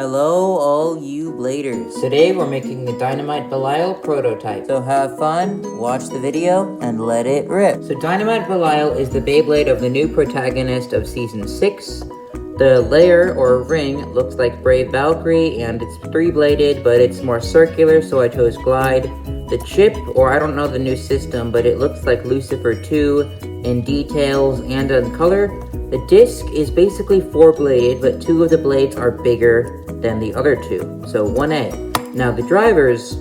Hello, all you bladers. Today we're making the Dynamite Belial prototype. So have fun, watch the video, and let it rip. So Dynamite Belial is the Beyblade of the new protagonist of Season 6. The layer, or ring, looks like Brave Valkyrie, and it's 3-bladed, but it's more circular, so I chose Glide. The chip, or I don't know the new system, but it looks like Lucifer 2 in details and in color. The disc is basically 4-bladed, but 2 of the blades are bigger than the other 2, so 1A. Now the drivers,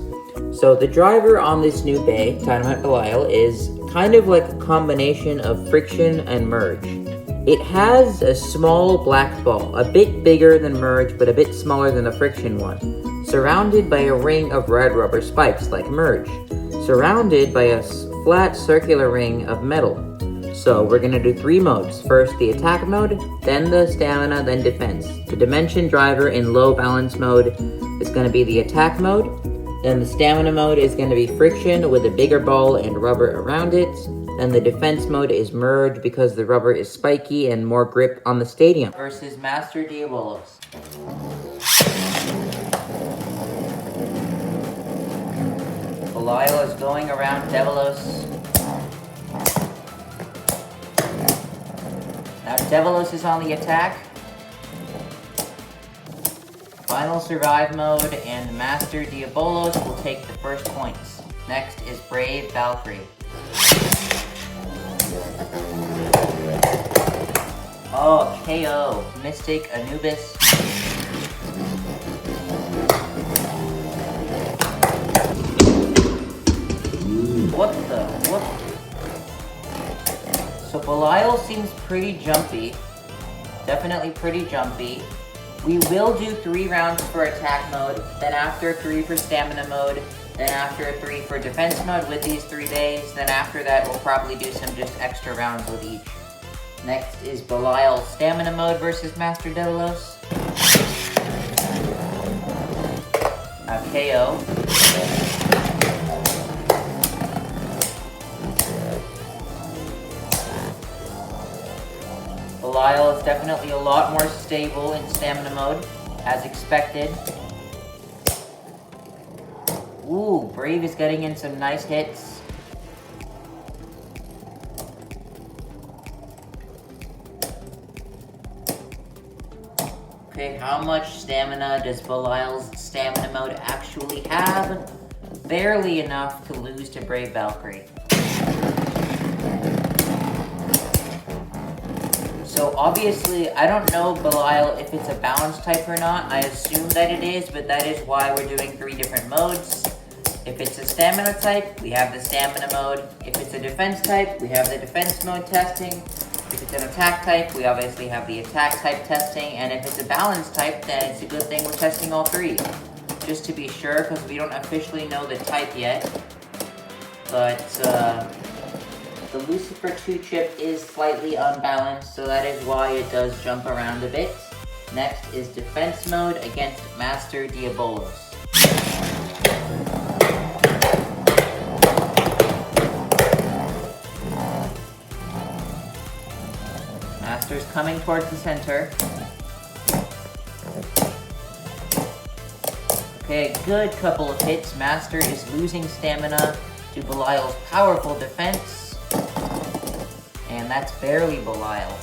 so the driver on this new Bay, Dynamite Belial, is kind of like a combination of friction and merge. It has a small black ball, a bit bigger than merge, but a bit smaller than the friction one, surrounded by a ring of red rubber spikes like merge, surrounded by a flat circular ring of metal. So we're gonna do 3 modes. First the attack mode, then the stamina, then defense. The dimension driver in low balance mode is gonna be the attack mode. Then the stamina mode is gonna be friction with a bigger ball and rubber around it. Then the defense mode is merge because the rubber is spiky and more grip on the stadium. Versus Master Diabolos. Belial is going around Devilos. Now Devilos is on the attack. Final survive mode, and Master Diabolos will take the first points. Next is Brave Valkyrie. Oh, KO. Mystic Anubis. What? So Belial seems pretty jumpy. Definitely pretty jumpy. We will do 3 rounds for attack mode, then after 3 for stamina mode, then after 3 for defense mode with these 3 days, then after that we'll probably do some just extra rounds with each. Next is Belial stamina mode versus Master Devilos. KO. Belial is definitely a lot more stable in stamina mode, as expected. Ooh, Brave is getting in some nice hits. Okay, how much stamina does Belial's stamina mode actually have? Barely enough to lose to Brave Valkyrie. So obviously, I don't know Belial if it's a balance type or not. I assume that it is, but that is why we're doing 3 different modes. If it's a stamina type, we have the stamina mode. If it's a defense type, we have the defense mode testing. If it's an attack type, we obviously have the attack type testing. And if it's a balance type, then it's a good thing we're testing all 3. Just to be sure, because we don't officially know the type yet. But, the Lucifer 2 chip is slightly unbalanced, so that is why it does jump around a bit. Next is defense mode against Master Diabolos. Master's coming towards the center. Okay, good couple of hits. Master is losing stamina to Belial's powerful defense. And that's barely Belial.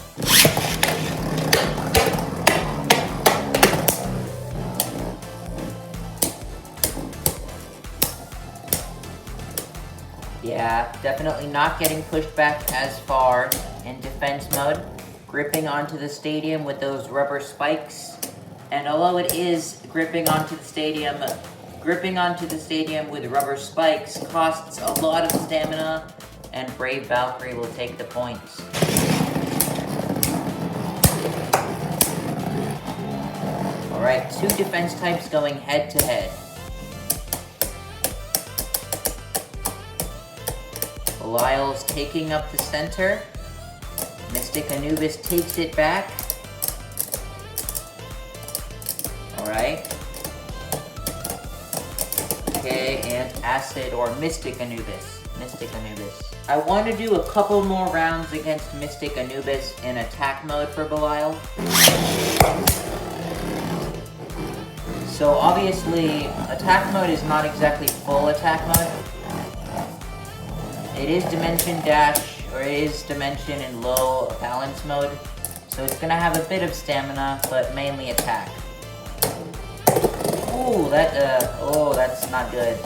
Yeah, definitely not getting pushed back as far in defense mode. Gripping onto the stadium with those rubber spikes. And although it is gripping onto the stadium with rubber spikes costs a lot of stamina, and Brave Valkyrie will take the points. Alright, 2 defense types going head to head. Belial's taking up the center. Mystic Anubis takes it back. Alright. Okay, and Acid or Mystic Anubis. I want to do a couple more rounds against Mystic Anubis in attack mode for Belial. So obviously, attack mode is not exactly full attack mode. It is dimension dash, or it is dimension in low balance mode. So it's gonna have a bit of stamina, but mainly attack. Ooh, that's not good.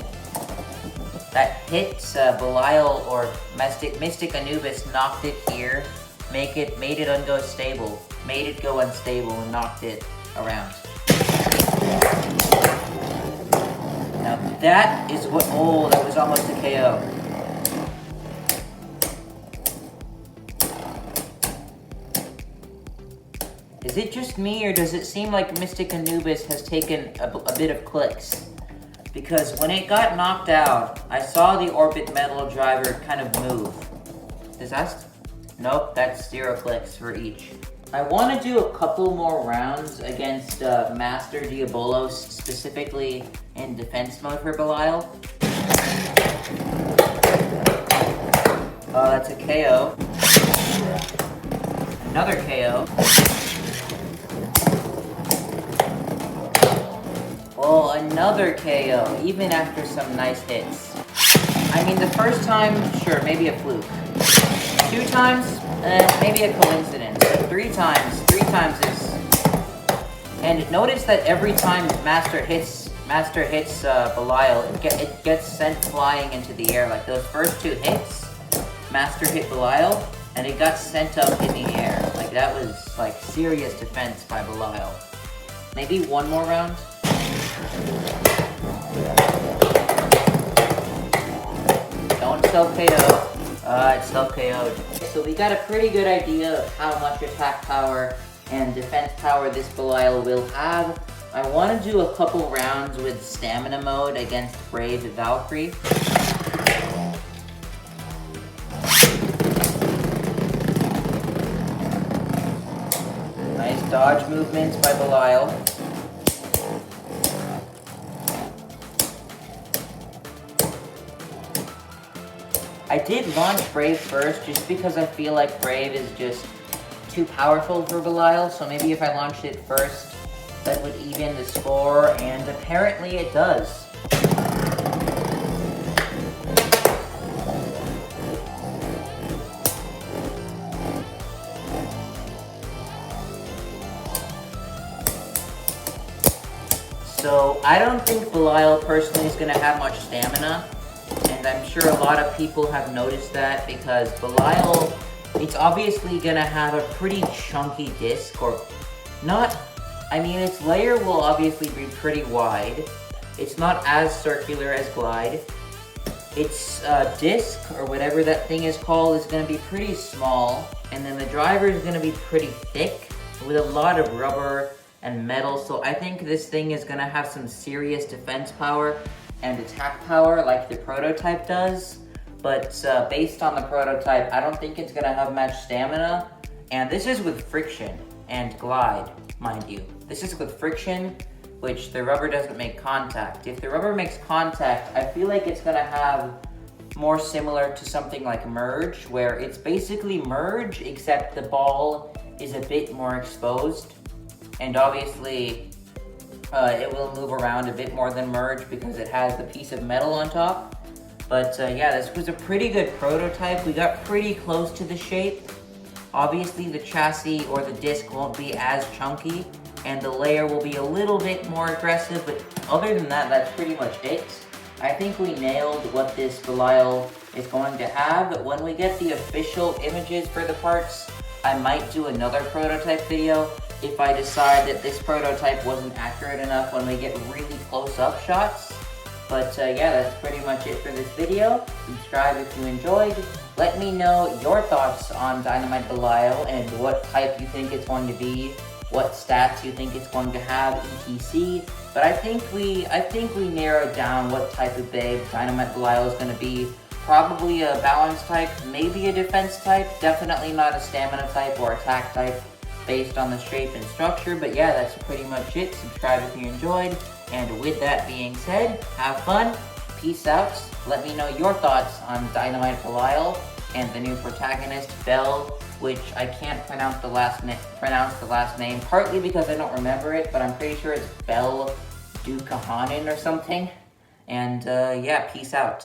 That hits Belial or Mystic Anubis, knocked it here, made it go unstable and knocked it around. Now that is what, that was almost a KO. Is it just me, or does it seem like Mystic Anubis has taken a bit of clicks? Because when it got knocked out, I saw the Orbit Metal driver kind of move. Is that? Nope, that's 0 clicks for each. I want to do a couple more rounds against Master Diabolos, specifically in defense mode for Belial. Oh, that's a KO. Another KO. Oh, another KO, even after some nice hits. I mean, the first time, sure, maybe a fluke. 2 times, maybe a coincidence. But 3 times is... And notice that every time Master hits Belial, it gets sent flying into the air. Like those first 2 hits, Master hit Belial, and it got sent up in the air. Like that was like serious defense by Belial. Maybe one more round? Don't self-KO. It's self-KO'd. So we got a pretty good idea of how much attack power and defense power this Belial will have. I want to do a couple rounds with stamina mode against Brave Valkyrie. Nice dodge movements by Belial. I did launch Brave first just because I feel like Brave is just too powerful for Belial, so maybe if I launched it first, that would even the score, and apparently it does. So I don't think Belial personally is going to have much stamina. And I'm sure a lot of people have noticed that because Belial, it's obviously gonna have a pretty chunky disc, or not, I mean its layer will obviously be pretty wide. It's not as circular as Glide. Its disc, or whatever that thing is called, is gonna be pretty small. And then the driver is gonna be pretty thick with a lot of rubber and metal. So I think this thing is gonna have some serious defense power and attack power like the prototype does, but based on the prototype, I don't think it's gonna have much stamina. And this is with friction and glide, mind you. This is with friction, which the rubber doesn't make contact. If the rubber makes contact, I feel like it's gonna have more similar to something like Merge, where it's basically Merge, except the ball is a bit more exposed. And obviously, it will move around a bit more than Merge because it has the piece of metal on top. But yeah, this was a pretty good prototype. We got pretty close to the shape. Obviously the chassis or the disc won't be as chunky, and the layer will be a little bit more aggressive, but other than that, that's pretty much it. I think we nailed what this Belial is going to have, but when we get the official images for the parts, I might do another prototype video if I decide that this prototype wasn't accurate enough when we get really close-up shots. But yeah, that's pretty much it for this video. Subscribe if you enjoyed. Let me know your thoughts on Dynamite Belial and what type you think it's going to be, what stats you think it's going to have, etc. But I think we narrowed down what type of babe Dynamite Belial is going to be. Probably a balance type, maybe a defense type, definitely not a stamina type or attack type based on the shape and structure. But yeah, that's pretty much it. Subscribe if you enjoyed. And with that being said, have fun, peace out. Let me know your thoughts on Dynamite Belial and the new protagonist, Bell, which I can't pronounce the last name, partly because I don't remember it, but I'm pretty sure it's Bell do Kahanin or something. And yeah, peace out.